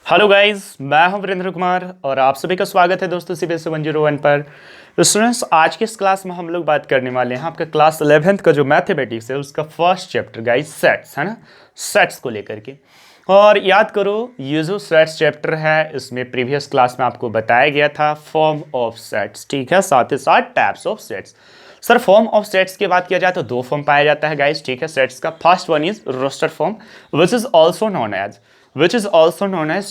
Hello guys, मैं हूं वीरेंद्र कुमार और आप सभी का स्वागत है दोस्तों CBSE 101 पर। तो स्टूडेंट्स, आज की इस क्लास में हम लोग बात करने वाले हैं आपका क्लास 11th का जो मैथमेटिक्स है उसका फर्स्ट चैप्टर गाइस सेट्स है ना, सेट्स को लेकर के। और याद करो, ये जो सेट्स चैप्टर है इसमें प्रीवियस क्लास में आपको बताया गया था फॉर्म ऑफ सेट्स, ठीक है, साथ ही साथ types of sets. Sir, form of sets की बात किया जाए तो दो फॉर्म पाया जाता है गाइस, ठीक है, सेट्स का। First one is roster form which is also known as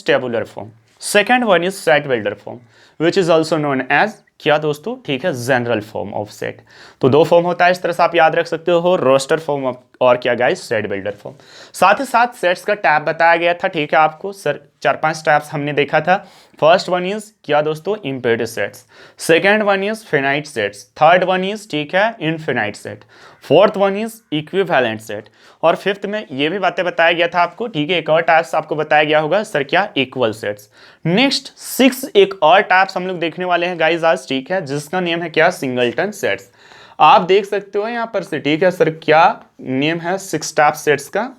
tabular form. Second one is set builder form, which is also known as क्या दोस्तों, ठीक है, जनरल फॉर्म ऑफ सेट। तो दो फॉर्म होता है, इस तरह से आप याद रख सकते हो, रोस्टर फॉर्म और क्या गाइस, सेट बिल्डर फॉर्म। साथ ही साथ सेट्स का टैब बताया गया था, ठीक है आपको। सर, 4-5 टैब्स हमने देखा था। फर्स्ट वन इज क्या दोस्तों, imperative sets. Second one is finite sets. Third one is, ठीक है, infinite set. Fourth one is equivalent set. और फिफ्थ में ये भी बातें बताया गया था आपको, ठीक है, एक और टाइप्स आपको बताया गया होगा, सर क्या, इक्वल सेट्स। नेक्स्ट 6 एक और टाइप्स हम लोग देखने वाले हैं गाइस आज, ठीक है, जिसका नेम है क्या, सिंगलटन सेट्स। आप देख सकते हो यहां पर से, ठीक है सर, क्या नेम है 6 टाइप सेट्स का,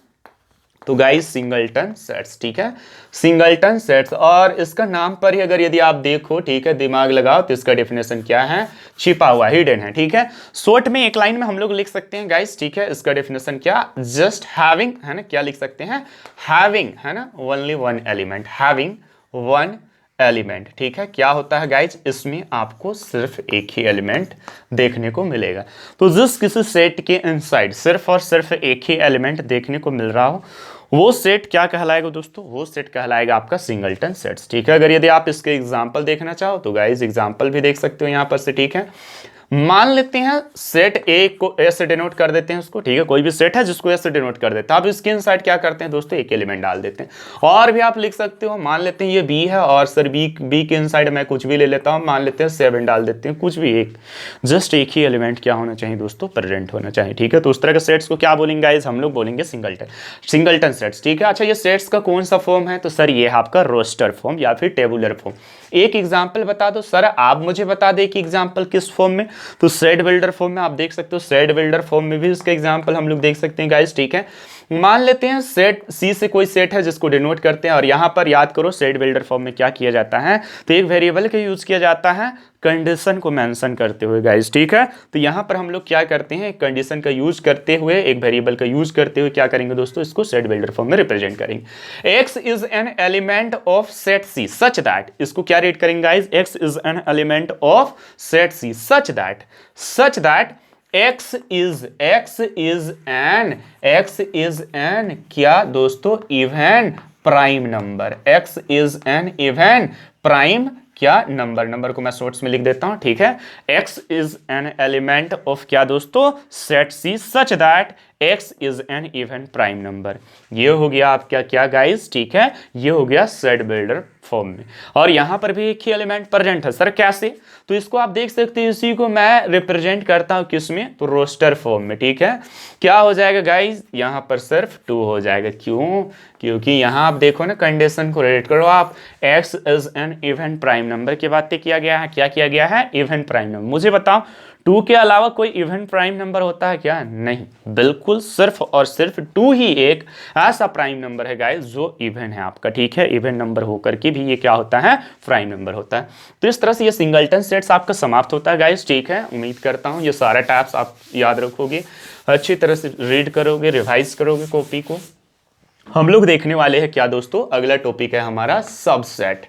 तो गाइस सिंगलटन सेट्स, ठीक है, सिंगलटन सेट्स। और इसका नाम पर ही अगर यदि आप देखो, ठीक है, दिमाग लगाओ, तो इसका डेफिनेशन क्या है, छिपा हुआ, हिडन है, ठीक है। शॉर्ट में एक लाइन में हम लोग लिख सकते हैं गाइस, ठीक है, इसका डेफिनेशन क्या, जस्ट हैविंग, है ना, क्या लिख सकते हैं, हैविंग, है ना, only one element, having one element, ठीक है। क्या होता है गाइज, इसमें आपको सिर्फ एक ही एलिमेंट देखने को मिलेगा। तो जिस किसी सेट के इनसाइड सिर्फ और सिर्फ एक ही एलिमेंट देखने को मिल रहा हो, वो सेट क्या कहलाएगा दोस्तों, वो सेट कहलाएगा आपका सिंगलटन सेट्स, ठीक है। अगर यदि आप इसके एग्जांपल देखना चाहो तो गाइज एग्जांपल भी देख सकते हो यहां पर से, ठीक है। मान लेते हैं सेट ए को ए से डिनोट कर देते हैं उसको, ठीक है, कोई भी सेट है जिसको ए से डिनोट कर देते हैं। आप इसके इनसाइड क्या करते हैं दोस्तों, एक एलिमेंट डाल देते हैं। और भी आप लिख सकते हो, मान लेते हैं ये बी है और सर बी के इनसाइड मैं कुछ भी ले लेता हूं, मान लेते हैं 7 डाल देते हैं, कुछ भी एक, जस्ट एक ही एलिमेंट क्या होना चाहिए दोस्तों, प्रेजेंट होना चाहिए, ठीक है। तो उस तरह के सेट्स को क्या बोलेंगे गाइस, हम लोग बोलेंगे सिंगलटन सेट्स, ठीक है। अच्छा, ये सेट्स का कौन सा फॉर्म है, तो सर ये है आपका रोस्टर फॉर्म या फिर टेबुलर फॉर्म। एक एग्जाम्पल बता दो सर, आप मुझे बता दे कि एग्जाम्पल किस फॉर्म में, तो सेट बिल्डर फॉर्म में। आप देख सकते हो सेट बिल्डर फॉर्म में भी इसका एग्जांपल हम लोग देख सकते हैं गाइस, ठीक है। मान लेते हैं सेट सी से कोई सेट है जिसको डिनोट करते हैं, और यहां पर याद करो सेट बिल्डर फॉर्म में क्या किया जाता है, तो एक वेरिएबल का यूज किया जाता है कंडीशन को मेंशन करते हुए गाइस, ठीक है। तो यहां पर हम लोग क्या करते हैं, कंडीशन का यूज करते हुए, एक वेरिएबल का यूज करते हुए क्या करेंगे दोस्तों, इसको सेट बिल्डर फॉर्म में रिप्रेजेंट करेंगे। x is an element of set C such that, इसको क्या रीड करेंगे guys, x is an element of set C such that x is an क्या दोस्तों, even prime number, x is an even prime क्या number को मैं shorts में लिख देता हूं, ठीक है। x is an element of क्या दोस्तों, set C such that x is an even prime number। ये हो गया आपका क्या गाइस, ठीक है, ये हो गया सेट बिल्डर फॉर्म में। और यहां पर भी एक ही एलिमेंट प्रेजेंट है, सर कैसे, तो इसको आप देख सकते हो, इसी को मैं रिप्रेजेंट करता हूं किसमें, तो रोस्टर फॉर्म में, ठीक है। क्या हो जाएगा गाइस, यहां पर सिर्फ 2 हो जाएगा, क्यों, क्योंकि यहां आप देखो ना, कंडीशन को रेट करो आप, x is N even prime number की बातें किया गया है, क्या किया गया है, इवन प्राइम नंबर। मुझे बताओ 2 के अलावा कोई इवन प्राइम नंबर होता है क्या, नहीं, बिल्कुल सिर्फ और सिर्फ 2 ही एक ऐसा प्राइम नंबर है गाइस जो इवन है आपका, ठीक है। इवन नंबर होकर के भी ये क्या होता है, प्राइम नंबर होता है। तो इस तरह से ये सिंगलटन सेट्स आपका समाप्त होता है गाइस, ठीक है। उम्मीद करता हूं ये सारे टाइप्स आप याद रखोगे, अच्छी तरह से रीड करोगे, रिवाइज करोगे कॉपी को। हम लोग देखने वाले हैं क्या दोस्तों, अगला टॉपिक है हमारा सबसेट।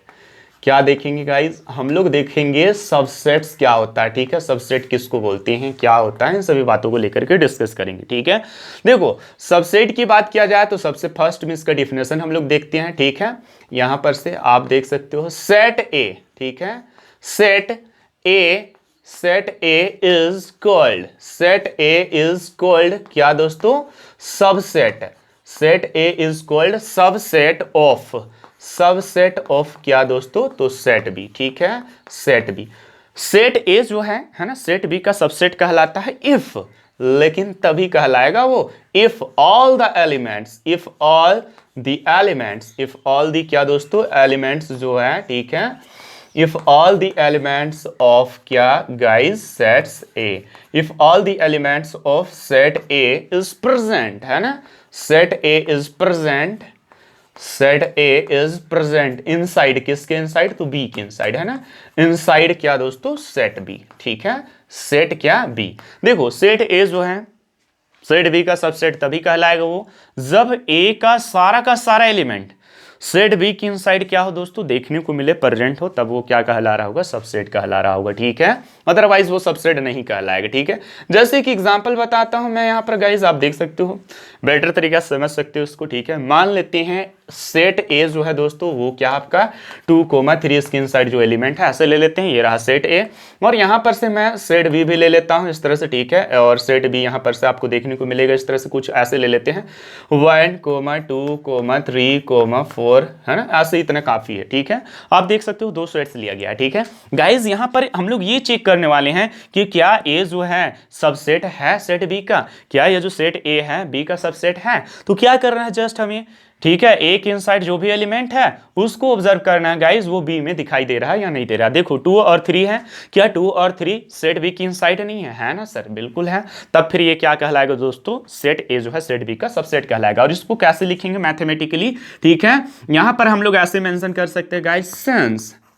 क्या देखेंगे गाइज, हम लोग देखेंगे सबसेट्स क्या होता है, ठीक है, सबसेट किसको बोलते हैं, क्या होता है, इन सभी बातों को लेकर के डिस्कस करेंगे, ठीक है। देखो, सबसेट की बात किया जाए तो सबसे फर्स्ट में इसका डिफिनेशन हम लोग देखते हैं, ठीक है। यहां पर से आप देख सकते हो सेट ए, ठीक है, सेट ए इज कॉल्ड क्या दोस्तों, subset. Set A is called subset of क्या दोस्तों, तो सेट बी, ठीक है, सेट बी। सेट ए जो है ना, सेट बी का सबसेट कहलाता है इफ, लेकिन तभी कहलाएगा वो इफ ऑल द क्या दोस्तों, एलिमेंट्स जो है, ठीक है, if all the elements of क्या guys, sets A, if all the elements of set A is present, है ना, set A is present, set A is present inside, किसके इनसाइड, तो बी के इनसाइड, है ना, इनसाइड क्या दोस्तों, सेट बी, ठीक है, सेट क्या, बी। देखो सेट ए जो है सेट बी का सबसेट तभी कहलाएगा वो जब ए का सारा एलिमेंट सेट बी की इनसाइड क्या हो दोस्तों, देखने को मिले, प्रेजेंट हो, तब वो क्या कहला रहा होगा, सबसेट कहला रहा होगा, ठीक है, अदरवाइज वो सबसेट नहीं कहलाएगा, ठीक है। जैसे कि एग्जांपल बताता हूं मैं यहां पर गाइस, आप देख सकते हो, बेटर तरीका से समझ सकते हो इसको, ठीक है। मान लेते हैं सेट ए जो है दोस्तों वो क्या आपका 2,3 इसके इनसाइड जो एलिमेंट है, ऐसे ले लेते हैं, ये रहा सेट ए, और यहां पर से मैं सेट बी भी ले लेता हूं इस तरह से, ठीक है, और सेट बी यहां पर से आपको देखने को मिलेगा इस तरह से, कुछ ऐसे ले लेते हैं 1, 2, 3, 4, है ना, ऐसे इतना काफी है, ठीक है। आप देख सकते हो 2 सेट्स लिया गया है, ठीक है गाइज। यहां पर हम लोग ये चेक करने वाले हैं कि क्या ए जो है सबसेट है सेट बी का, क्या ये जो सेट ए है बी का सबसेट है। तो क्या करना है जस्ट हमें, ठीक है, ए के इनसाइड जो भी एलिमेंट है उसको ऑब्जर्व करना है गाइज, वो बी में दिखाई दे रहा है या नहीं दे रहा है। देखो 2 और 3 है, क्या 2 और 3 सेट बी की इनसाइड नहीं है, है ना सर, बिल्कुल है। तब फिर ये क्या कहलाएगा दोस्तों, सेट ए जो है सेट बी का सबसेट कहलाएगा। और इसको कैसे लिखेंगे मैथमेटिकली, ठीक है, यहां पर हम लोग ऐसे मेंशन कर सकते हैं guys,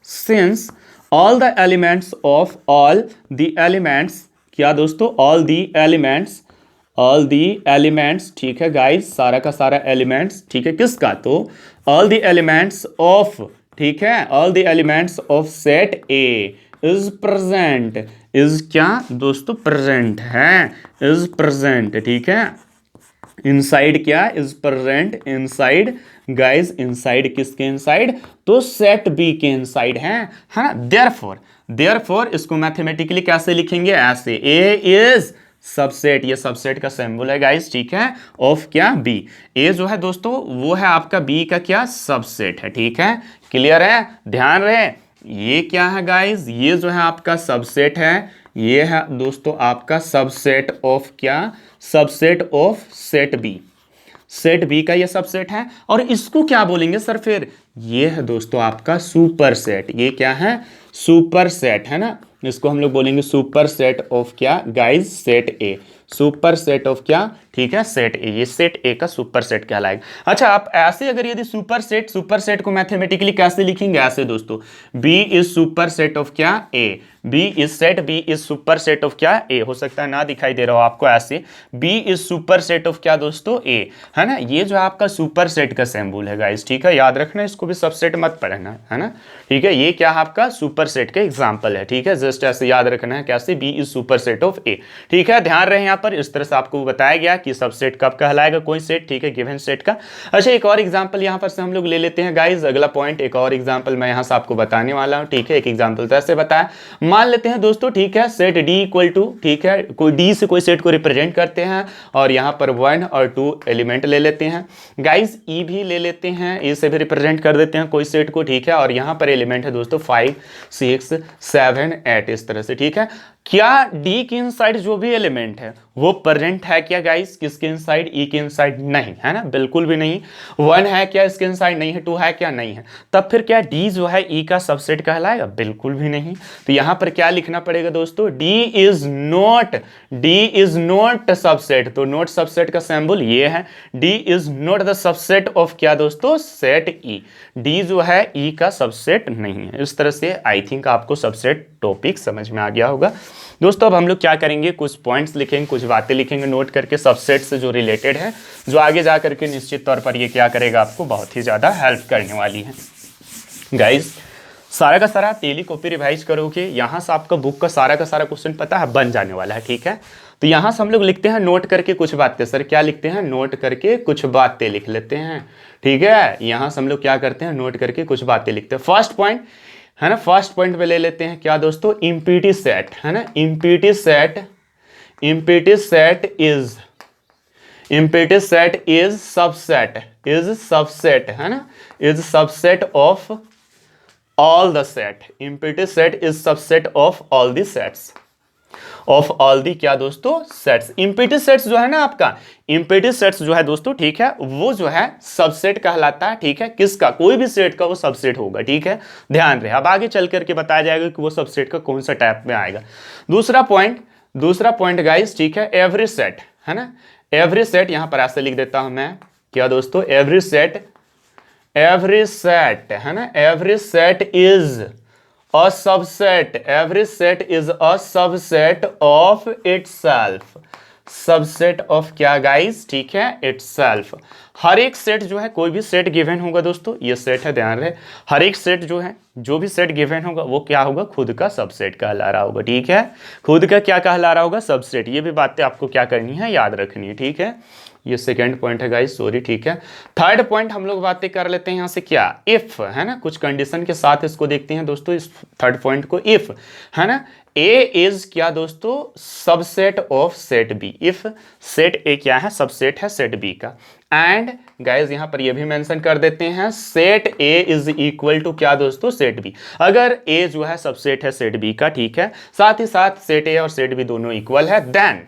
since all the elements of all the elements, क्या दोस्तों, ऑल दी एलिमेंट्स, ठीक है गाइज, सारा का सारा एलिमेंट्स, ठीक है, किसका, तो ऑल द एलिमेंट्स ऑफ, ठीक है, all the elements of set A is present, is क्या दोस्तों, प्रेजेंट है, इज प्रेजेंट, ठीक है, इनसाइड क्या, is present inside guys, inside किसके इनसाइड, तो सेट बी के इनसाइड है ना। देयरफॉर इसको मैथमेटिकली कैसे लिखेंगे, ऐसे, ए इज सबसेट, ये सबसेट का सिंबल है गाइस, ठीक है, ऑफ क्या, बी। ए जो है दोस्तों वो है आपका बी का क्या, सबसेट है, ठीक है, क्लियर है, ध्यान रहे, ये क्या है गाइस, ये जो है आपका सबसेट है, ये है दोस्तों आपका सबसेट ऑफ क्या, subset of set B, set B का ये सबसेट है। और इसको क्या बोलेंगे सर फिर, ये है दोस्तों आपका सुपर सेट, ये क्या है, सुपर सेट, है ना, इसको हम लोग बोलेंगे सुपर सेट ऑफ क्या guys, set A, super set of क्या, ठीक है, सेट ए, ये सेट ए का सुपर सेट कहलाएगा। अच्छा, आप ऐसे अगर यदि सुपर सेट को मैथमेटिकली कैसे लिखेंगे, ऐसे दोस्तों, B is super set of क्या, A, B is super set of क्या, ए, हो सकता है ना दिखाई दे रहा हो आपको, ऐसे B is super set of क्या दोस्तों, ए, है ना, ये जो आपका सुपर सेट का सिंबल है गाइस, ठीक है, याद रखना, इसको भी सबसेट मत पढ़ना, है ना, ठीक है, ये क्या आपका सुपर सेट का एग्जांपल है, ठीक है, जस्ट ऐसे याद रखना है, कैसे, B is super set of A, ठीक है, ध्यान रहे, यहाँ पर इस तरह से आपको बताया गया कि सबसेट कब कहलाएगा कोई सेट, ठीक है, गिवन सेट का। अच्छा, एक और एग्जांपल यहाँ पर से हम लोग ले लेते हैं गाइस, अगला पॉइंट, एक और एग्जांपल मैं यहाँ से आपको बताने वाला हूँ, ठीक है, एक एग्जांपल तो ऐसे बताया, मान लेते हैं दोस्तों, ठीक है, सेट डी इक्वल टू, ठीक है, कोई डी से कोई सेट को रिप्रेजेंट करते हैं, और यहाँ पर 1 और 2 एलिमेंट ले लेते हैं गाइस, ई भी ले लेते हैं, ए से भी रिप्रेजेंट कर देते हैं कोई सेट को, ठीक है, और यहाँ पर एलिमेंट है दोस्तों 5, 6, 7, 8 इस तरह से, ठीक है। क्या डी के इनसाइड जो भी एलिमेंट है वो प्रेजेंट है क्या गाइस, किसके इनसाइड, ई के इनसाइड, नहीं, है ना, बिल्कुल भी नहीं। 1 है क्या इसके इनसाइड, नहीं है। 2 है क्या, नहीं है। तब फिर क्या डी जो है ई का सबसेट कहलाएगा, बिल्कुल भी नहीं। तो यहां पर क्या लिखना पड़ेगा दोस्तों, डी इज नॉट सबसेट, तो नॉट सबसेट का सिंबल ये है, D is not the subset of क्या दोस्तों, सेट ई, डी जो है ई का सबसेट नहीं है। इस तरह से आई थिंक आपको सबसेट टॉपिक समझ में आ गया होगा दोस्तों। अब हम लोग क्या करेंगे, कुछ पॉइंट्स लिखेंगे, कुछ बातें लिखेंगे नोट करके सबसेट से जो रिलेटेड है, जो आगे जा करके निश्चित तौर पर ये क्या करेगा, आपको बहुत ही ज़्यादा हेल्प करने वाली है। गाइज सारा का सारा डेली कॉपी रिवाइज करोगे, यहाँ से आपका बुक का सारा क्वेश्चन पता है बन जाने वाला है, ठीक है। तो यहाँ से हम लोग लिखते हैं नोट करके कुछ बातें, सर क्या लिखते हैं, नोट करके कुछ बातें लिख लेते हैं, ठीक है। यहाँ से हम लोग क्या करते हैं, नोट करके कुछ बातें लिखते हैं। फर्स्ट पॉइंट है ना, फर्स्ट पॉइंट पे ले लेते हैं क्या दोस्तों, इम्पीटी सेट, है ना, इम्पीटी सेट इज सबसेट, है ना, is subset of all the set, empty set is subset of all the sets, of all the क्या दोस्तों, सेट्स। इम्पीटी सेट्स जो है ना आपका, इम्पीटी सेट्स जो है दोस्तों, ठीक है, वो जो है सबसेट कहलाता है, ठीक है, किसका, कोई भी सेट का वो सबसेट होगा, ठीक है, ध्यान रहे। अब आगे चल करके बताया जाएगा कि वो सबसेट का कौन सा टाइप में आएगा। दूसरा पॉइंट गाइस, ठीक है, एवरी सेट, है ना, एवरी सेट, यहां पर ऐसे लिख देता हूं मैं क्या दोस्तों, एवरी सेट एवरी सेट है ना, every set is a subset, every set is a subset of itself, subset of क्या गाइस, ठीक है, इटसेल्फ। हर एक सेट जो है, कोई भी सेट गिवन होगा दोस्तों, ये सेट है, ध्यान रहे, हर एक सेट जो है, जो भी सेट गिवन होगा वो क्या होगा, खुद का सबसेट कहला रहा होगा, ठीक है, खुद का क्या कहला रहा होगा, सबसेट। ये भी बातें आपको क्या करनी है, याद रखनी है, ठीक है। ये सेकंड पॉइंट है गाइस, सॉरी, ठीक है। थर्ड पॉइंट हम लोग बातें कर लेते हैं यहाँ से, क्या, इफ है ना, कुछ कंडीशन के साथ इसको देखते हैं दोस्तों, इस थर्ड पॉइंट को, इफ है ना, ए इज क्या दोस्तों, subset of set B, if set A क्या है, सबसेट है सेट बी का। एंड गाइज यहां पर ये भी मेंशन कर देते हैं, set A is equal to क्या दोस्तों, सेट बी। अगर ए जो है सबसेट है सेट बी का, ठीक है, साथ ही साथ सेट ए और सेट बी दोनों इक्वल है, देन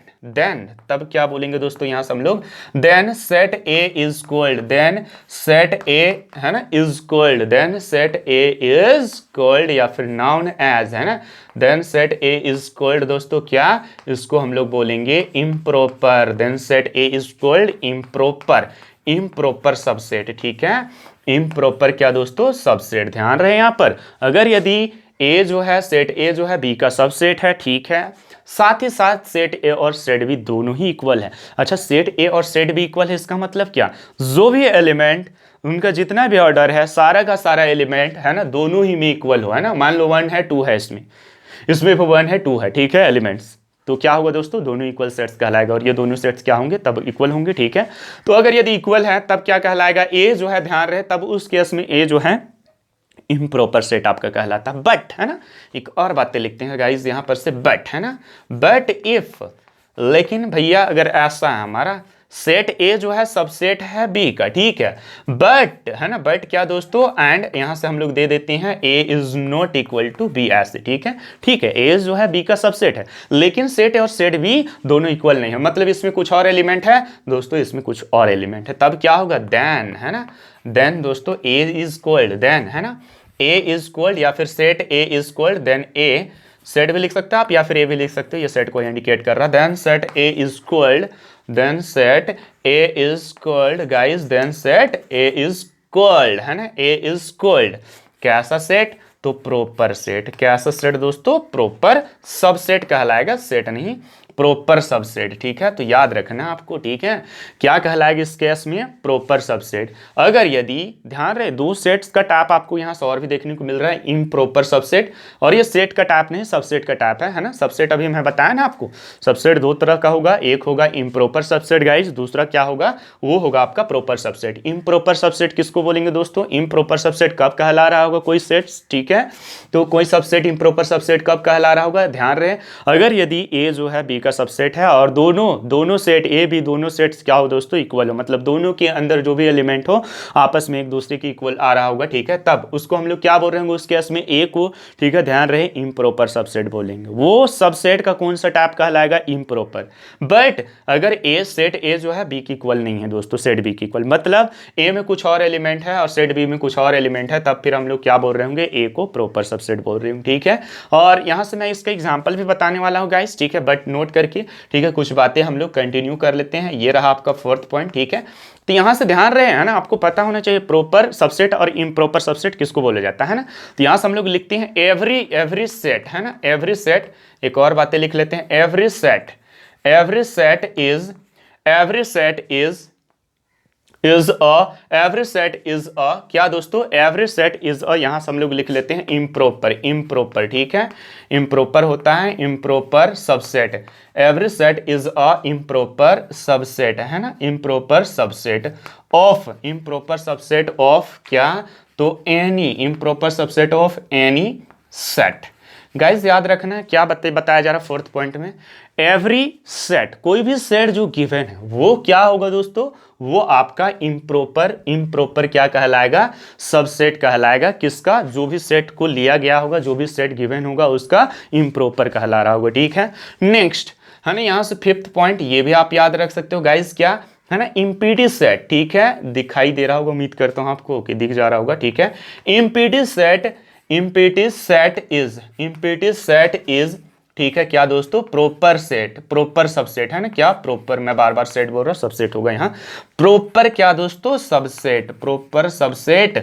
तब क्या बोलेंगे दोस्तों यहां से हम लोग, then set A is called, then set A है ना is called, then set A is called, या फिर नाउन एज है ना, then set A is called दोस्तों क्या, इसको हम लोग बोलेंगे improper, then set A is called improper, improper subset, ठीक है, इम्प्रॉपर क्या दोस्तों, सबसेट। ध्यान रहे यहां पर, अगर यदि ए जो है, सेट ए जो है बी का सबसेट है, ठीक है, साथ ही साथ सेट ए और सेट बी दोनों ही इक्वल है। अच्छा, सेट ए और सेट बी इक्वल है, इसका मतलब क्या, जो भी एलिमेंट, उनका जितना भी ऑर्डर है, सारा का सारा एलिमेंट है ना, दोनों ही में इक्वल हो, है ना, मान लो 1 है 2 है, इसमें 1 है 2 है, ठीक है, एलिमेंट्स, तो क्या होगा दोस्तों, दोनों इक्वल सेट्स कहलाएगा, और ये दोनों सेट्स क्या होंगे, तब इक्वल होंगे, ठीक है। तो अगर यदि इक्वल है तब क्या कहलाएगा, ए जो है, ध्यान रहे, तब उस केस में ए जो है इम्प्रॉपर सेट आपका कहलाता है। बट है ना, एक और बातें लिखते हैं गाइस यहां पर से, बट है ना, बट इफ, लेकिन भैया अगर ऐसा है, हमारा सेट ए जो है सबसेट है बी का, ठीक है, बट है ना, बट क्या दोस्तों, एंड यहां से हम लोग दे देते हैं A is not equal to B, ऐसे, ठीक है, ठीक है, ए जो है बी का सबसेट है, लेकिन सेट ए और सेट बी दोनों इक्वल नहीं है, मतलब इसमें कुछ और एलिमेंट है दोस्तों, इसमें कुछ और एलिमेंट है, तब क्या होगा, देन है ना, देन दोस्तों ए इज कॉल्ड, देन है ना, ए इज कॉल्ड, या फिर set A is called, then A, set भी लिख सकते हो आप या फिर ए भी लिख सकते हो, ये सेट को इंडिकेट कर रहा है, then set A is called, then set A is called guys, then set A is called है ना, ए इज कॉल्ड कैसा सेट, तो प्रॉपर सेट, कैसा सेट दोस्तों, प्रॉपर सबसेट कहलाएगा, सेट नहीं, प्रॉपर सबसेट, ठीक है, तो याद रखना आपको, ठीक है, क्या कहलाएगा इस केस में, प्रॉपर सबसेट। अगर यदि ध्यान रहे, दो सेट्स का टाइप आपको यहां से और भी देखने को मिल रहा है, इम्प्रॉपर सबसेट, और ये सेट का टाइप नहीं, सबसेट का टाइप है ना, सबसेट अभी मैं बताया ना आपको, सबसेट दो तरह का होगा, एक होगा इम्प्रॉपर सबसेट गाइस, दूसरा क्या होगा, वो होगा आपका प्रॉपर सबसेट। इम्प्रॉपर सबसेट किसको बोलेंगे दोस्तों, इम्प्रॉपर सबसेट कब कहला रहा होगा कोई सेट्स, ठीक है, तो कोई सबसेट इम्प्रॉपर सबसेट कब कहला रहा होगा, ध्यान रहे, अगर यदि ए जो है बी का सबसेट है और दोनों सेट ए बी दोनों सेट्स क्या हो दोस्तों, इक्वल हो, मतलब दोनों के अंदर जो भी एलिमेंट हो आपस में एक दूसरे की इक्वल आ रहा होगा, ठीक है, तब उसको हम लोग क्या बोल रहे होंगे उस केस में, ए को, ठीक है, ध्यान रहे, इम्प्रॉपर सबसेट बोलेंगे। वो सबसेट का कौन सा टाइप कहलाएगा, इम्प्रॉपर। बट अगर ए, सेट ए जो है बी की इक्वल नहीं है दोस्तों, सेट बी की इक्वल, मतलब ए में कुछ और एलिमेंट है और सेट बी में कुछ और एलिमेंट है, तब फिर हम लोग क्या बोल रहे होंगे, ए को प्रॉपर सबसेट बोल रहे होंगे, ठीक है। और यहां से मैं इसका एग्जांपल भी बताने वाला हूं गाइस, ठीक है, बट नोट करके, ठीक है, कुछ बातें हम लोग कंटिन्यू कर लेते हैं। ये रहा आपका फोर्थ पॉइंट, ठीक है, तो यहां से ध्यान रहे है ना, आपको पता होना चाहिए प्रॉपर सबसेट और इम्प्रॉपर सबसेट किसको बोला जाता है ना, तो यहां से हम लोग लिखते हैं एवरी सेट है ना, एवरी सेट, एक और बातें लिख लेते हैं, एवरी सेट इज अ क्या दोस्तों, एवरी सेट इज अ, यहां से हम लोग लिख लेते हैं इम्प्रॉपर, ठीक है, इम्प्रॉपर होता है improper subset, every set is a improper subset है ना, इम्प्रॉपर सबसेट ऑफ क्या, तो any, improper subset of any set. Guys याद रखना है क्या बताया जा रहा है फोर्थ पॉइंट में, एवरी सेट, कोई भी सेट जो गिवन है वो क्या होगा दोस्तों, वो आपका इम्प्रॉपर क्या कहलाएगा, सबसेट कहलाएगा, किसका, जो भी सेट को लिया गया होगा, जो भी सेट गिवन होगा उसका इम्प्रॉपर कहला रहा होगा, ठीक है। नेक्स्ट है ना, यहां से फिफ्थ पॉइंट, ये भी आप याद रख सकते हो गाइस, क्या है ना, इम्पीटी सेट, ठीक है, दिखाई दे रहा होगा, उम्मीद करता हूं आपको कि दिख जा रहा होगा, ठीक है, इम्पीटी सेट इज, ठीक है क्या दोस्तों, प्रोपर सेट, प्रोपर सबसेट है ना, क्या प्रोपर, मैं बार बार सेट बोल रहा हूँ, सबसेट होगा यहाँ, प्रॉपर क्या दोस्तों, subset, proper subset,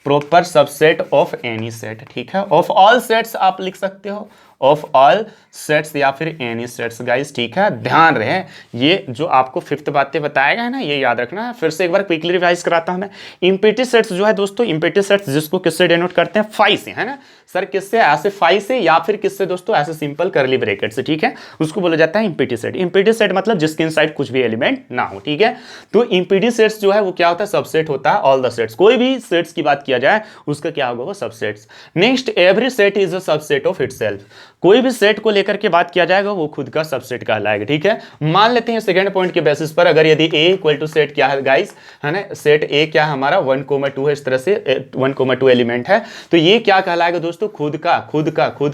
proper subset of any set, ठीक है, ऑफ ऑल सेट्स आप लिख सकते हो, ऑफ ऑल सेट्स या फिर एनी सेट्स गाइस, ठीक है, ध्यान रहे ये जो आपको फिफ्थ बातें बताएगा है ना, ये याद रखना है। फिर से एक बार क्विकली रिवाइज कराता हूं मैं। इम्पीटी सेट्स जो है दोस्तों, इम्पीटी सेट्स जिसको किससे डिनोट करते हैं, फाई से, है ना सर, किससे, ऐसे फाई से या फिर किससे दोस्तों, ऐसे सिंपल करली ब्रैकेट से, ठीक है, उसको बोला जाता है इम्पीटी सेट। इम्पीटी सेट मतलब जिसके इनसाइड कुछ भी एलिमेंट ना हो, ठीक है। तो इम्पीटी सेट्स जो है वो क्या होता है, सबसेट होता है ऑल द सेट्स, कोई भी सेट्स की बात किया जाए उसका क्या होगा, वो subsets. Next, every set is a subset of itself, कोई भी सेट को लेकर के बात किया जाएगा वो खुद का सबसेट कहलाएगा, ठीक है। मान लेते हैं सेकंड पॉइंट के बेसिस पर, अगर यदि a इक्वल टू सेट क्या है गाइस, है ना, सेट a क्या है हमारा 1,2 है, इस तरह से 1,2 एलिमेंट है, तो ये क्या कहलाएगा दोस्तों, खुद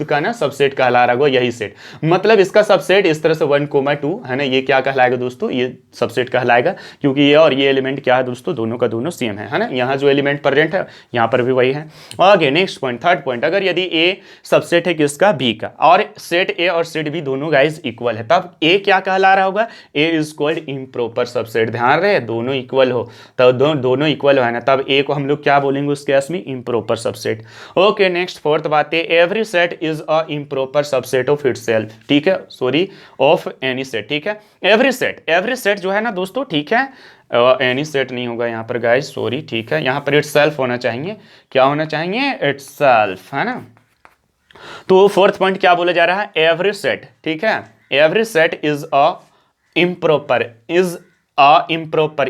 का ना सबसेट कहला रहा होगा यही सेट, मतलब इसका सबसेट इस तरह से 1,2 है ना, ये क्या कहलाएगा दोस्तों, ये सबसेट कहलाएगा, क्योंकि ये और ये एलिमेंट क्या है दोस्तों, दोनों का दोनों सेम है ना, यहाँ जो एलिमेंट प्रेजेंट है यहाँ पर भी वही है। आगे नेक्स्ट पॉइंट, थर्ड पॉइंट, अगर यदि a सबसेट है किसका, b का, और सेट ए और सेट बी दोनों गाइस इक्वल है, तब ए क्या कहला रहा होगा, ए इज कॉल्ड इम्प्रॉपर सबसेट, ध्यान रहे दोनों इक्वल हो, तब दोनों इक्वल है ना, तब ए को हम लोग क्या बोलेंगे उस केस में, improper subset. Okay next fourth बात है, every set is a improper subset of itself, ठीक है, सॉरी ऑफ एनी सेट, ठीक है, एवरी सेट जो है ना दोस्तों, ठीक है, एनी सेट नहीं होगा यहाँ पर गाइस, सॉरी, ठीक है, यहाँ पर इटसेल्फ होना चाहिए, क्या होना चाहिए, इटसेल्फ, है ना। तो फोर्थ पॉइंट क्या बोला जा रहा है, एवरी सेट, ठीक है, every set is a improper,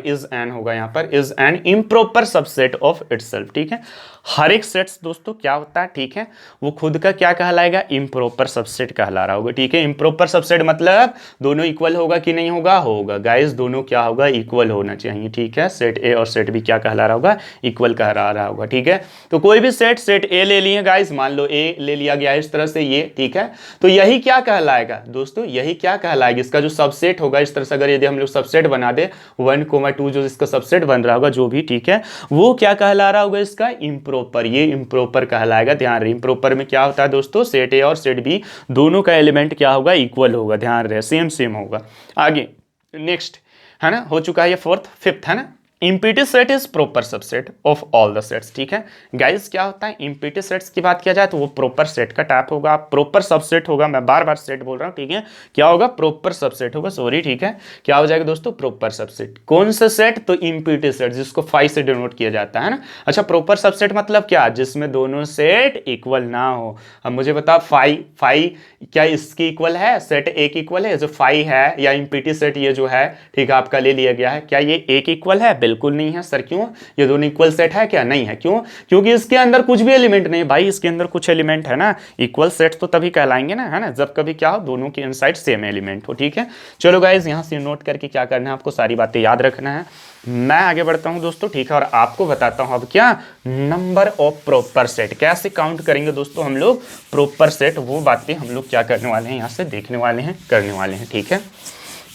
is an होगा यहाँ पर, is an improper subset of itself, ठीक है। हर एक सेट्स दोस्तों क्या होता है, ठीक है, वो खुद का क्या कहलाएगा, इम्प्रॉपर सबसेट कहला रहा होगा, ठीक है। इम्प्रॉपर सबसेट मतलब दोनों इक्वल होगा कि नहीं होगा, होगा गाइस, दोनों क्या होगा, इक्वल होना चाहिए, ठीक है। सेट ए और सेट बी क्या कहला रहा होगा, इक्वल कहला रहा होगा, ठीक है। तो कोई भी सेट ए ले लिए गाइस, मान लो ए ले लिया गया इस तरह से ये, ठीक है, तो यही क्या कहलाएगा दोस्तों, यही क्या कहलाएगा, इसका जो सबसेट होगा इस तरह से, अगर यदि हम लोग सबसेट बना दे 1,2 जो इसका सबसेट बन रहा होगा जो भी, ठीक है, वो क्या कहला रहा होगा, इसका इम्प्रॉपर, ये इम्प्रॉपर कहलाएगा, ध्यान रहे। इम्प्रॉपर में क्या होता है दोस्तों, सेट ए और सेट बी दोनों का एलिमेंट क्या होगा, इक्वल होगा, ध्यान रहे, सेम होगा। आगे नेक्स्ट है ना, हो चुका है ये फोर्थ, फिफ्थ है ना, empty set is proper subset of all the sets, ठीक है गाइस। क्या होता है, इम्पीटी सेट्स की बात किया जाए तो वो प्रॉपर सेट का टाइप होगा, प्रॉपर सबसेट होगा, मैं बार बार सेट बोल रहा हूं, ठीक है, क्या होगा, प्रॉपर सबसेट होगा, सॉरी, ठीक है, क्या हो जाएगा दोस्तों, प्रॉपर सबसेट। कौन सा सेट, तो इम्पीटी सेट, जिसको फाई से डिनोट किया जाता है ना। अच्छा, प्रॉपर सबसेट मतलब क्या, जिसमें दोनों सेट इक्वल ना हो। अब मुझे बता, फाई क्या इसकी इक्वल है, सेट ए की इक्वल है, जो फाई है या इम्पीटी सेट ये जो है, ठीक है, आपका ले लिया गया है, क्या ये ए की इक्वल है, बिल्कुल नहीं है सर, क्यों, ये दोनों इक्वल सेट है क्या, नहीं है, क्यों, क्योंकि इसके अंदर कुछ भी एलिमेंट नहीं भाई, इसके अंदर कुछ एलिमेंट है ना, इक्वल सेट तो तभी कहलाएंगे ना, है ना, जब कभी क्या हो, दोनों के इनसाइड सेम एलिमेंट हो, ठीक है। चलो गाइज यहां से नोट करके क्या करना है, आपको सारी बातें याद रखना है। मैं आगे बढ़ता हूं दोस्तों, ठीक है, और आपको बताता हूं अब क्या, नंबर ऑफ प्रॉपर सेट, कैसे काउंट करेंगे दोस्तों हम लोग प्रॉपर सेट, वो बातें हम लोग क्या करने वाले हैं, यहां से देखने वाले हैं, करने वाले हैं, ठीक है।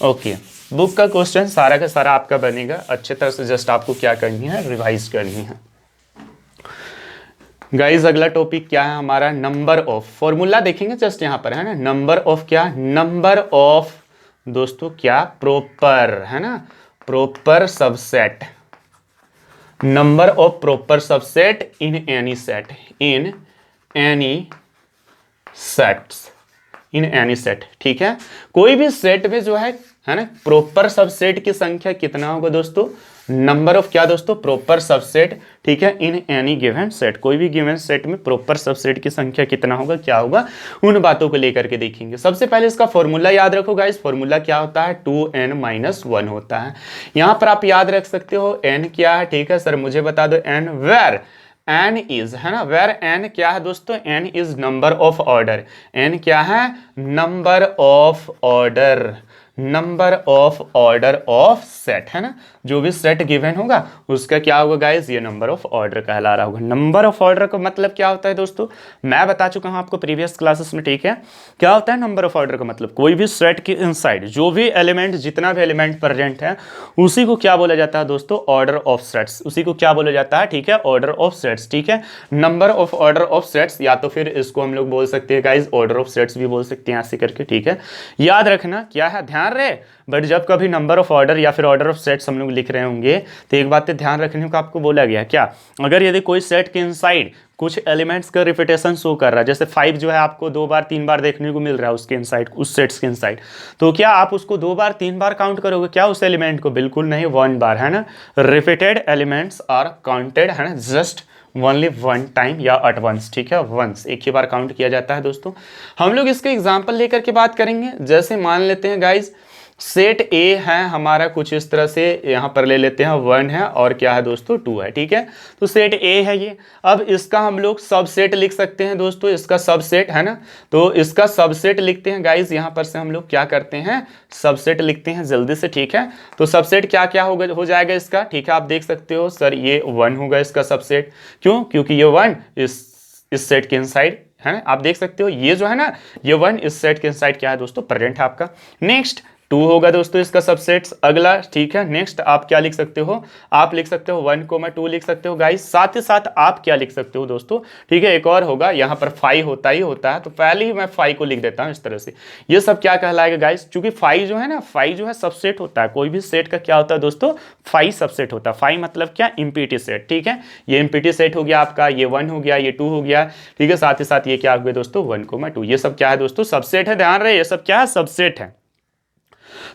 ओके, बुक का क्वेश्चन सारा का सारा आपका बनेगा, अच्छे तरह से जस्ट आपको क्या करनी है, रिवाइज करनी है गाइज। अगला टॉपिक क्या है हमारा, नंबर ऑफ, फॉर्मूला देखेंगे जस्ट यहाँ पर, है ना, नंबर ऑफ क्या, नंबर ऑफ दोस्तों क्या, प्रॉपर, है ना, proper subset, number of proper subset in any set, in any sets, in any set, ठीक है। कोई भी सेट में जो है ना, प्रॉपर सबसेट की संख्या कितना होगा दोस्तों, नंबर ऑफ क्या दोस्तों, प्रॉपर सबसेट, ठीक है, इन एनी गिवन सेट, कोई भी गिवन सेट में प्रॉपर सबसेट की संख्या कितना होगा, क्या होगा, उन बातों को लेकर के देखेंगे। सबसे पहले इसका फॉर्मूला याद रखो गाइस, फॉर्मूला क्या होता है, 2n-1 होता है। यहां पर आप याद रख सकते हो n क्या है, ठीक है सर मुझे बता दो, n वेर n इज, है ना, वेर n क्या है दोस्तों, n is number of order, n क्या है, number of order, number of order of set, है ना, जो भी सेट गिवन होगा उसका क्या होगा गाइज, ये नंबर ऑफ ऑर्डर कहला रहा होगा। नंबर ऑफ ऑर्डर का मतलब क्या होता है दोस्तों, मैं बता चुका हूं आपको प्रीवियस क्लासेस में, ठीक है। क्या होता है नंबर ऑफ ऑर्डर का मतलब, कोई भी सेट के इनसाइड जो भी एलिमेंट, जितना भी एलिमेंट प्रेजेंट है उसी को क्या बोला जाता है दोस्तों, ऑर्डर ऑफ सेट्स, उसी को क्या बोला जाता है, ठीक है, ऑर्डर ऑफ सेट्स, ठीक है। Number of order of sets, या तो फिर इसको हम लोग बोल सकते हैं गाइज ऑर्डर ऑफ सेट्स भी बोल सकते हैं ऐसे करके, ठीक है। याद रखना क्या है, ध्यान रहे, बट जब कभी नंबर ऑफ ऑर्डर या फिर ऑर्डर ऑफ सेट्स हम लोग लिख रहे होंगे तो एक बात ध्यान रखने को आपको बोला गया, क्या, अगर यदि कोई सेट के इनसाइड कुछ एलिमेंट्स का रिपीटेशन शो कर रहा है, जैसे 5 जो है आपको 2 बार 3 बार देखने को मिल रहा है उसके इनसाइड, उस सेट्स के इनसाइड, तो क्या आप उसको 2 बार 3 बार काउंट करोगे क्या उस एलिमेंट को, बिल्कुल नहीं, 1 बार, है ना। रिपीटेड एलिमेंट्स आर काउंटेड, है ना, जस्ट ओनली 1 टाइम या एट वंस, ठीक है, वंस, एक ही बार काउंट किया जाता है दोस्तों। हम लोग इसके एग्जांपल लेकर के बात करेंगे। जैसे मान लेते हैं गाइज सेट ए है हमारा कुछ इस तरह से, यहाँ पर ले लेते हैं 1 है और क्या है दोस्तों 2 है, ठीक है। तो सेट ए है ये, अब इसका हम लोग सबसेट लिख सकते हैं दोस्तों, इसका सबसेट, है ना, तो इसका सबसेट लिखते हैं गाइज, यहाँ पर से हम लोग क्या करते हैं, सबसेट लिखते हैं जल्दी से, ठीक है। तो सबसेट क्या क्या होगा, हो जाएगा इसका, ठीक है, आप देख सकते हो सर ये 1 होगा इसका सबसेट, क्यों, क्योंकि ये 1 इस सेट के इनसाइड, है ना, आप देख सकते हो ये जो है ना, ये 1 इस सेट के इनसाइड क्या है दोस्तों, प्रेजेंट है आपका। नेक्स्ट 2 होगा दोस्तों इसका सबसेट्स अगला, ठीक है। नेक्स्ट आप क्या लिख सकते हो, आप लिख सकते हो 1, 2 लिख सकते हो गाइस, साथ ही साथ आप क्या लिख सकते हो दोस्तों, ठीक है, एक और होगा, यहाँ पर 5 होता ही होता है, तो पहले ही मैं 5 को लिख देता हूँ इस तरह से। ये सब क्या कहलाएगा गाइस, क्योंकि 5 जो है ना, 5 जो है सबसेट होता है, कोई भी सेट का क्या होता है दोस्तों, 5 सबसेट होता है। 5 मतलब क्या, इम्पीटी सेट, ठीक है, ये इम्पीटी सेट हो गया आपका, ये 1 हो गया, ये 2 हो गया, ठीक है, साथ ही साथ ये क्या हो गया दोस्तों 1, 2, ये सब क्या है दोस्तों, सबसेट है, ध्यान रहे ये सब क्या है, सबसेट है।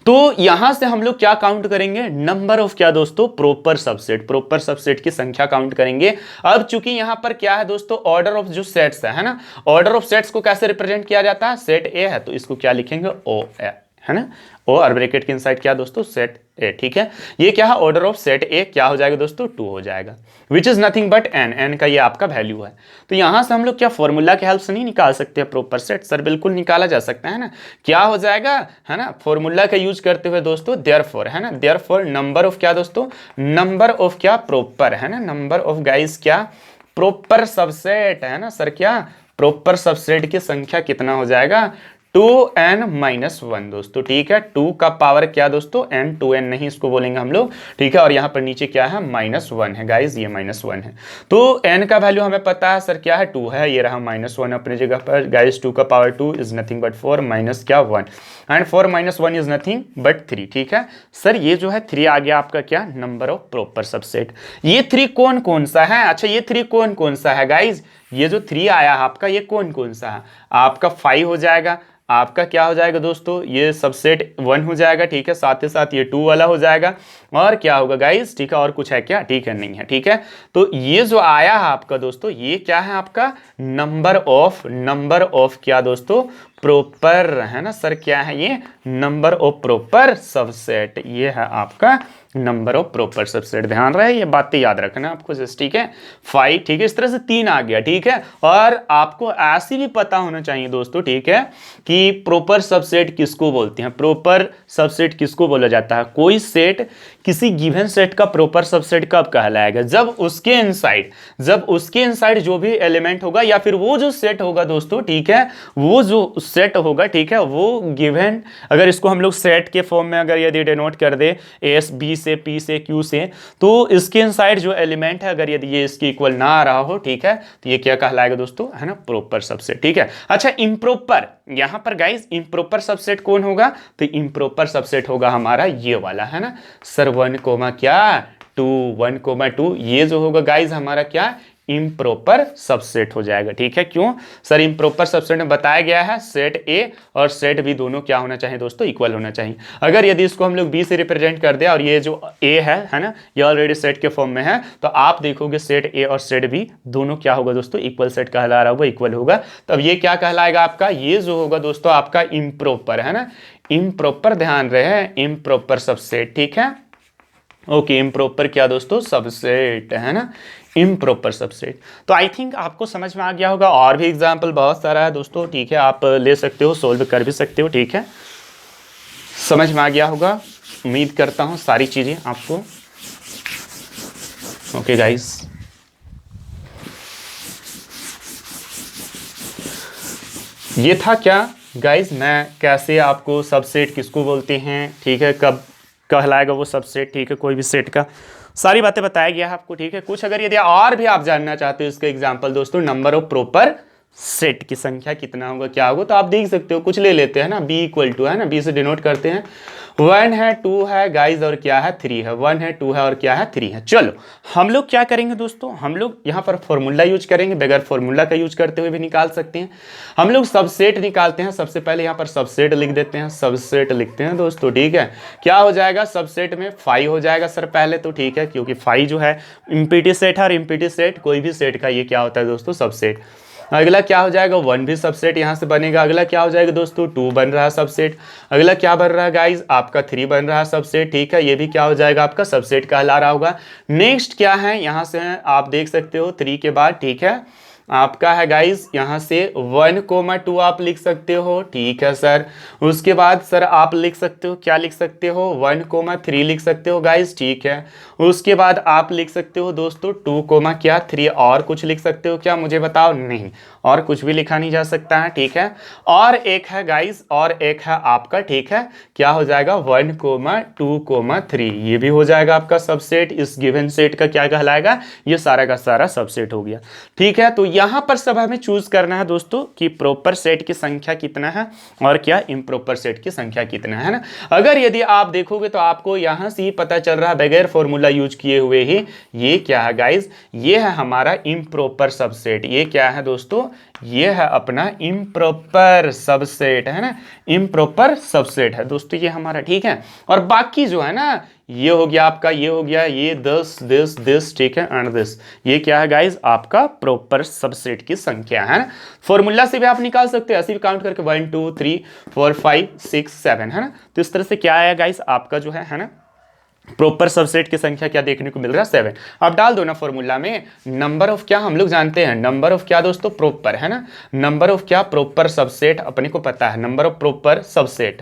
तो यहां से हम लोग क्या काउंट करेंगे, नंबर ऑफ क्या दोस्तों, प्रॉपर सबसेट, प्रॉपर सबसेट की संख्या काउंट करेंगे। अब चूंकि यहां पर क्या है दोस्तों, ऑर्डर ऑफ जो सेट्स है ना, ऑर्डर ऑफ सेट्स को कैसे रिप्रेजेंट किया जाता है, सेट ए है तो इसको क्या लिखेंगे, ओ ए, है ना, ओ और ब्रैकेट के इनसाइड क्या दोस्तों, सेट ए, ठीक है। ये क्या है, ऑर्डर ऑफ सेट ए क्या हो जाएगा दोस्तों, 2 हो जाएगा, which is nothing but n, n का ये आपका वैल्यू है। तो यहां से हम लोग क्या फॉर्मूला की हेल्प से नहीं निकाल सकते प्रॉपर सेट, सर बिल्कुल निकाला जा सकता है ना, क्या हो जाएगा, है ना, फॉर्मूला का यूज करते हुए दोस्तों, देयरफॉर, है ना, देयरफॉर नंबर ऑफ क्या दोस्तों, नंबर ऑफ क्या, प्रॉपर, है ना, नंबर ऑफ गाइस क्या, प्रॉपर सबसेट, है ना सर, क्या प्रॉपर सबसेट की संख्या कितना हो जाएगा, 2n-1 दोस्तों, ठीक है, 2 का पावर क्या दोस्तों, n, 2n नहीं इसको बोलेंगे हम लोग, ठीक है, और यहाँ पर नीचे क्या है, -1 है गाइज, ये -1 है। तो n का वैल्यू हमें पता है सर क्या है, 2 है, ये रहा -1 अपनी जगह पर गाइज, 2 का power 2 is nothing but 4 minus क्या 1, एंड 4 - 1 इज नथिंग बट 3, ठीक है सर। ये जो है 3 आ गया आपका क्या, नंबर ऑफ प्रॉपर सबसेट। ये 3 कौन कौन सा है, अच्छा ये 3 कौन कौन सा है गाइज, ये जो 3 आया आपका ये कौन कौन सा है, आपका 5 हो जाएगा, आपका क्या हो जाएगा दोस्तों, ये सबसेट 1 हो जाएगा, ठीक है, साथ ही साथ ये 2 वाला हो जाएगा, और क्या होगा गाइस, ठीक है, और कुछ है क्या, ठीक है, नहीं है, ठीक है। तो ये जो आया है आपका दोस्तों, ये क्या है आपका नंबर ऑफ क्या दोस्तों, प्रॉपर, है ना सर, क्या है ये, नंबर ऑफ प्रॉपर सबसेट, ये है आपका नंबर ऑफ प्रॉपर सबसेट। ध्यान रहे ये बातें याद रखना आपको जस्ट, ठीक है, 5, ठीक है, इस तरह से 3 आ गया, ठीक है। और आपको ऐसी भी पता होना चाहिए दोस्तों, ठीक है, कि प्रॉपर सबसेट किसको बोलते हैं, प्रॉपर सबसेट किसको बोला जाता है, कोई सेट किसी गिवन सेट का प्रॉपर सबसेट कब कहलाएगा, जब उसके इनसाइड जो भी एलिमेंट होगा या फिर वो जो सेट होगा दोस्तों, ठीक है, वो जो सेट होगा, ठीक है, वो गिवन, अगर इसको हम लोग सेट के फॉर्म में अगर यदि डिनोट कर दे एस बी से, पी से, क्यू से, तो इसके इनसाइड जो एलिमेंट है अगर यदि ये इसके इक्वल ना आ रहा हो, ठीक है, तो ये क्या कहलाएगा दोस्तों, है ना, प्रॉपर सबसेट, ठीक है। अच्छा इम्प्रॉपर, यहां पर गाइस इम्प्रॉपर सबसेट कौन होगा, तो इम्प्रॉपर सबसेट होगा हमारा ये वाला, है ना सर, 1, क्या 2, 1, 2, ये जो होगा गाइस हमारा क्या इम्प्रॉपर सबसेट हो जाएगा, ठीक है। क्यों सर, इम्प्रॉपर सबसेट में बताया गया है सेट ए और सेट बी दोनों क्या होना चाहिए दोस्तों, इक्वल होना चाहिए। अगर यदि इसको हम लोग बी से रिप्रेजेंट कर दे और ये जो ए है ना, ये ऑलरेडी सेट के फॉर्म में है, तो आप देखोगे सेट ए और सेट बी दोनों क्या होगा दोस्तों, इक्वल सेट कहला रहा होगा, इक्वल होगा, तब ये क्या कहलाएगा आपका, ये जो होगा दोस्तों आपका इम्प्रॉपर, है ना, इम्प्रॉपर, ध्यान रहे इम्प्रॉपर सबसेट, ठीक है, ओके, इम्प्रॉपर क्या दोस्तों, सबसेट, है ना, इम्प्रॉपर सबसेट। तो आई थिंक आपको समझ में आ गया होगा, और भी एग्जाम्पल बहुत सारा है दोस्तों, ठीक है, आप ले सकते हो, सोल्व कर भी सकते हो, ठीक है। समझ में आ गया होगा, उम्मीद करता हूँ सारी चीज़ें आपको। ओके गाइस, ये था क्या गाइस, मैं कैसे आपको सबसेट किसको बोलते हैं, ठीक है, कब कहलाएगा वो सबसेट, ठीक है, कोई भी सेट का सारी बातें बताया गया है आपको, ठीक है। कुछ अगर यदि और भी आप जानना चाहते हो इसका एग्जांपल दोस्तों, नंबर ऑफ प्रॉपर सेट की संख्या कितना होगा, क्या होगा, तो आप देख सकते हो, कुछ ले लेते हैं ना, बी इक्वल टू है ना, बी से डिनोट करते हैं, 1 है 2 है गाइज और क्या है 3 है, 1 है 2 है और क्या है 3 है। चलो हम लोग क्या करेंगे दोस्तों, हम लोग यहाँ पर फॉर्मूला यूज करेंगे, बगैर फॉर्मूला का यूज करते हुए भी निकाल सकते हैं। हम लोग सबसेट निकालते हैं, सबसे पहले यहाँ पर सबसेट लिख देते हैं, सबसेट लिखते हैं दोस्तों, ठीक है। क्या हो जाएगा सबसेट में 5 हो जाएगा सर पहले तो, ठीक है, क्योंकि 5 जो है इम्पीटी सेट है, और इम्पीटी सेट कोई भी सेट का ये क्या होता है दोस्तों, सबसेट। अगला क्या हो जाएगा, 1 भी सबसेट यहां से बनेगा। अगला क्या हो जाएगा दोस्तों, 2 बन रहा है सबसेट। अगला क्या बन रहा है गाइज, आपका 3 बन रहा है सबसेट, ठीक है, ये भी क्या हो जाएगा आपका सबसेट कहला रहा होगा। नेक्स्ट क्या है, यहां से आप देख सकते हो 3 के बाद, ठीक है, आपका है गाइज यहाँ से 1,2 आप लिख सकते हो, ठीक है सर। उसके बाद सर आप लिख सकते हो, क्या लिख सकते हो, 1,3 लिख सकते हो गाइज, ठीक है। उसके बाद आप लिख सकते हो दोस्तों 2,3 और कुछ लिख सकते हो क्या, मुझे बताओ, नहीं और कुछ भी लिखा नहीं जा सकता है, ठीक है। और एक है गाइज, और एक है आपका, ठीक है, क्या हो जाएगा 1,2,3, ये भी हो जाएगा आपका सबसेट। इस गिवन सेट का क्या कहलाएगा, ये सारा का सारा सबसेट हो गया, ठीक है। तो यहां पर सब हमें चूज करना है दोस्तों कि प्रॉपर सेट की संख्या कितना है और क्या इम्प्रॉपर सेट की संख्या कितना है ना। अगर यदि आप देखोगे तो आपको यहां से ही पता चल रहा है बगैर फॉर्मूला यूज किए हुए ही, ये क्या है गाइज, ये है हमारा इम्प्रॉपर सबसेट। ये क्या है दोस्तों, ये है अपना इम्प्रॉपर सबसेट, है ना, इम्प्रॉपर सबसेट है दोस्तों ये हमारा, ठीक है। और बाकी जो है ना, ये हो गया आपका, ये हो गया, ये दिस, ठीक है, एंड दिस, ये क्या है गाइज आपका प्रॉपर सबसेट की संख्या है ना। फॉर्मूला से भी आप निकाल सकते हैं, ऐसे भी काउंट करके 1 2 3 4 5 6 7, है ना। तो इस तरह से क्या आया गाइज आपका जो है ना, प्रॉपर सबसेट की संख्या क्या देखने को मिल रहा है 7। अब डाल दो ना फॉर्मूला में, नंबर ऑफ क्या हम लोग जानते हैं, नंबर ऑफ क्या दोस्तों, प्रॉपर, है ना, नंबर ऑफ क्या प्रॉपर सबसेट अपने को पता है, number of proper subset,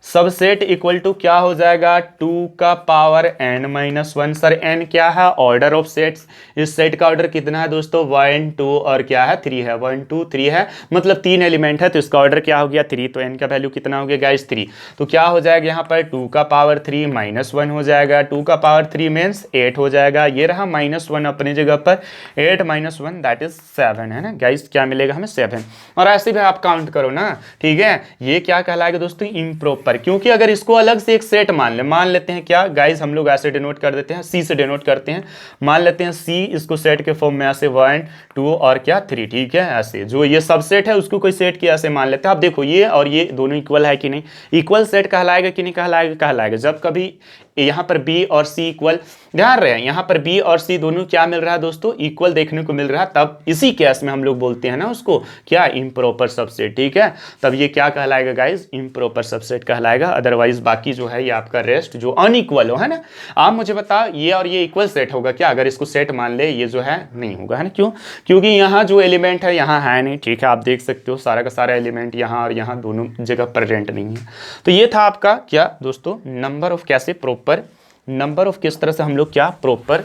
subset equal to क्या हो जाएगा 2 का पावर n-1। सर n क्या है, ऑर्डर ऑफ सेट्स, इस सेट का ऑर्डर कितना है दोस्तों 1 2 और क्या है 3 है, 1 2 3 है, मतलब 3 एलिमेंट है तो इसका ऑर्डर क्या हो गया 3, तो n का वैल्यू कितना हो गया गाइस 3। तो क्या हो जाएगा यहाँ पर 2 का पावर 3 -1 हो जाएगा, 2 का पावर 3 मीन्स 8 हो जाएगा, ये रहा -1 अपनी जगह पर, 8 - 1 दैट इज 7, है ना गाइस, क्या मिलेगा हमें 7। और ऐसे भी आप काउंट करो ना, ठीक है, ये क्या कहलाएगा दोस्तों इम्प्रॉपर, क्योंकि अगर इसको अलग से एक सेट मान लेते हैं क्या गाइस, हम लोग ऐसे डिनोट कर देते हैं, सी से डिनोट करते हैं, मान लेते हैं सी, इसको सेट के फॉर्म में ऐसे 1 2 और क्या 3, ठीक है, ऐसे जो ये सबसेट है उसको कोई सेट की ऐसे मान लेते हैं। आप देखो ये और ये दोनों इक्वल है कि नहीं, इक्वल सेट कहलाएगा कि नहीं कहलाएगा, कहलाएगा जब कभी यहाँ पर बी और सी इक्वल, ध्यान रहे यहाँ पर बी और सी दोनों क्या मिल रहा है दोस्तों, इक्वल देखने को मिल रहा है, तब इसी केस में हम लोग बोलते हैं ना उसको क्या इम्प्रॉपर सबसेट, ठीक है। तब ये क्या कहलाएगा गाइस, इम्प्रॉपर सबसेट कहलाएगा। अदरवाइज बाकी जो है ये आपका रेस्ट जो अनइक्वल हो, है ना। आप मुझे बताओ ये और ये इक्वल सेट होगा क्या, अगर इसको सेट मान ले, ये जो है नहीं होगा, है ना, क्यों, क्योंकि यहाँ जो एलिमेंट है यहाँ है नहीं, ठीक है, आप देख सकते हो सारा का सारा एलिमेंट यहाँ और यहाँ दोनों जगह प्रेजेंट नहीं है। तो ये था आपका क्या दोस्तों, नंबर ऑफ कैसे प्रॉपर, नंबर ऑफ किस तरह से हम लोग क्या प्रॉपर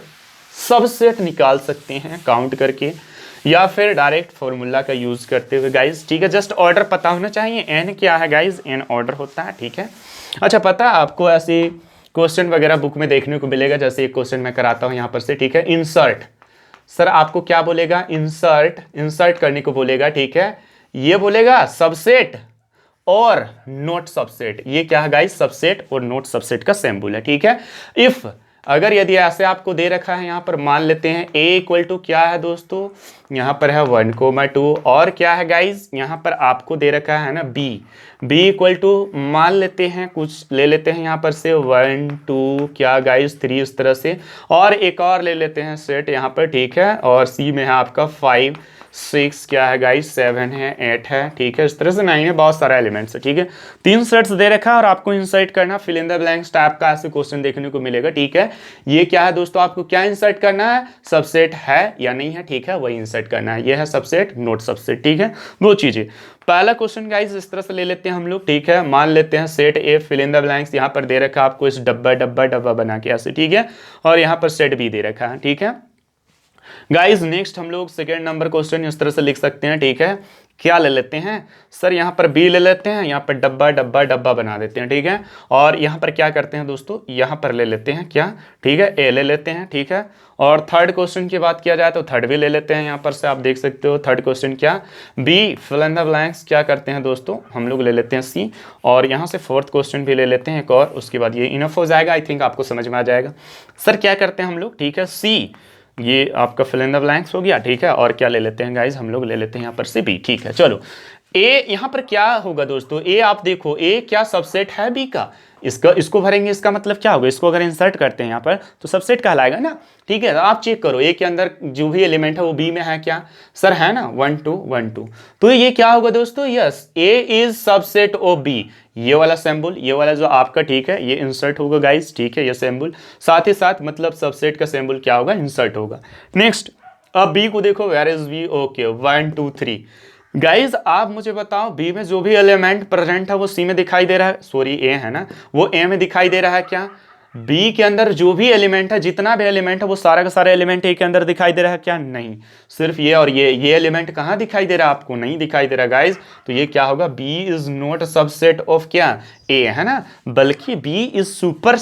सबसेट निकाल सकते हैं काउंट करके, या फिर डायरेक्ट फॉर्मूला का यूज करते हुए गाइस, ठीक है। जस्ट ऑर्डर पता होना चाहिए, एन क्या है गाइस, एन ऑर्डर होता है, ठीक है। अच्छा पता है आपको ऐसे क्वेश्चन वगैरह बुक में देखने को मिलेगा, जैसे एक क्वेश्चन मैं कराता हूं यहाँ पर से, ठीक है, इंसर्ट, सर आपको क्या बोलेगा, इंसर्ट करने को बोलेगा, ठीक है, ये बोलेगा सबसेट और नोट सबसेट, ये क्या है गाइस, सबसेट और नोट सबसेट का सिंबल है, ठीक है। इफ अगर यदि ऐसे आपको दे रखा है, यहाँ पर मान लेते हैं a इक्वल टू क्या है दोस्तों, यहाँ पर है 1,2 और क्या है गाइज, यहाँ पर आपको दे रखा है ना b इक्वल टू मान लेते हैं कुछ ले लेते हैं यहाँ पर से 1 2 क्या गाइज 3 इस तरह से, और एक और ले लेते हैं सेट यहाँ पर, ठीक है, और c में है आपका 5 6 क्या है गाइस, 7 है, 8 है, ठीक है, इस तरह से 9 है, बहुत सारा एलिमेंट्स है, ठीक है। 3 सेट्स दे रखा है और आपको इंसर्ट करना, fill in the blanks type का ऐसे क्वेश्चन देखने को मिलेगा, ठीक है। ये क्या है दोस्तों, आपको क्या इंसर्ट करना है, सबसेट है या नहीं है, ठीक है, वही इंसर्ट करना है। ये है सबसेट, नोट सबसेट, ठीक है, दो चीजें। पहला क्वेश्चन गाइस इस तरह से ले लेते हैं हम लोग, ठीक है। मान लेते हैं set A fill in the blanks, यहाँ पर दे रखा है आपको इस डब्बा डब्बा डब्बा बना के ऐसे, ठीक है, और यहाँ पर सेट बी दे रखा है, ठीक है गाइस। नेक्स्ट हम लोग सेकेंड नंबर क्वेश्चन इस तरह से लिख सकते हैं, ठीक है। क्या ले लेते हैं सर, यहाँ पर बी ले लेते हैं, यहाँ पर डब्बा डब्बा डब्बा बना देते हैं, ठीक है। और यहाँ पर क्या करते हैं दोस्तों, यहाँ पर ले लेते हैं क्या, ठीक है, ए ले लेते हैं, ठीक है। और थर्ड क्वेश्चन की बात किया जाए तो थर्ड भी ले लेते हैं, यहाँ पर से आप देख सकते हो थर्ड क्वेश्चन क्या, B fill in the blanks क्या करते हैं दोस्तों, हम लोग ले लेते हैं सी। और यहाँ से फोर्थ क्वेश्चन भी ले लेते हैं एक और, उसके बाद ये इनफ हो जाएगा, आई थिंक आपको समझ में आ जाएगा। सर क्या करते हैं हम लोग, ठीक है, सी, ये आपका फिल इन द ब्लैंक्स हो गया, ठीक है। और क्या ले लेते हैं गाइज, हम लोग ले लेते हैं यहाँ पर से बी, ठीक है। चलो ए यहाँ पर क्या होगा दोस्तों, ए आप देखो, ए क्या सबसेट है बी का, इसको भरेंगे, इसका मतलब क्या होगा, इसको अगर इंसर्ट करते हैं यहाँ पर तो सबसेट कहलाएगा ना, ठीक है। तो आप चेक करो ए के अंदर जो भी एलिमेंट है वो बी में है क्या, सर है ना, 1 2 1 2, तो ये क्या होगा दोस्तों, yes A is subset of B. ये वाला सिंबल, ये वाला जो आपका, ठीक है, ये इंसर्ट होगा गाइस, ठीक है, ये सिंबल साथ ही साथ मतलब सबसेट का सिंबल क्या होगा, इंसर्ट होगा। नेक्स्ट अब बी को देखो, where is B, okay 1 2 3 guys. आप मुझे बताओ बी में जो भी एलिमेंट प्रेजेंट है वो सी में दिखाई दे रहा है, सॉरी ए है ना, वो ए में दिखाई दे रहा है क्या, बी के अंदर जो भी एलिमेंट है, जितना भी एलिमेंट है वो सारा का सारा एलिमेंट ए के अंदर दिखाई दे रहा है क्या, नहीं, सिर्फ ये और ये एलिमेंट कहाँ दिखाई दे रहा है, आपको नहीं दिखाई दे रहा गाइज। तो ये क्या होगा, B is not subset of क्या, ए है ना, बल्कि B is super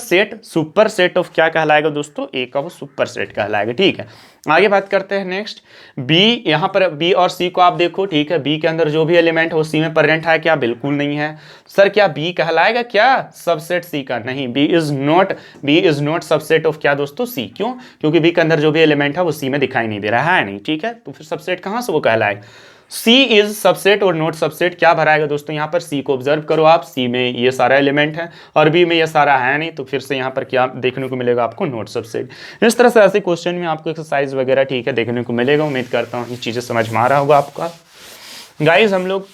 set of क्या कहलाएगा दोस्तों, ए का वो सुपर सेट कहलाएगा, ठीक है। आगे बात करते हैं नेक्स्ट, बी, यहाँ पर बी और सी को आप देखो, ठीक है, बी के अंदर जो भी एलिमेंट है वो सी में प्रेजेंट है क्या, बिल्कुल नहीं है। सर क्या बी कहलाएगा क्या सबसेट सी का, नहीं, B is not subset of क्या दोस्तों, सी, क्यों, क्योंकि बी के अंदर जो भी एलिमेंट है वो सी में दिखाई नहीं दे रहा है, नहीं, ठीक है। तो फिर सबसेट कहां से वो कहलाएगा, सी इज सबसेट और नॉट सबसेट क्या भराएगा दोस्तों, यहाँ पर सी को ऑब्जर्व करो आप, सी में ये सारा एलिमेंट है और बी में ये सारा है नहीं, तो फिर से यहाँ पर क्या देखने को मिलेगा आपको, नॉट सबसेट। इस तरह से ऐसे क्वेश्चन में आपको एक्सरसाइज वगैरह, ठीक है, देखने को मिलेगा। उम्मीद करता हूँ ये चीज़ें समझ में आ रहा होगा आपका गाइज। हम लोग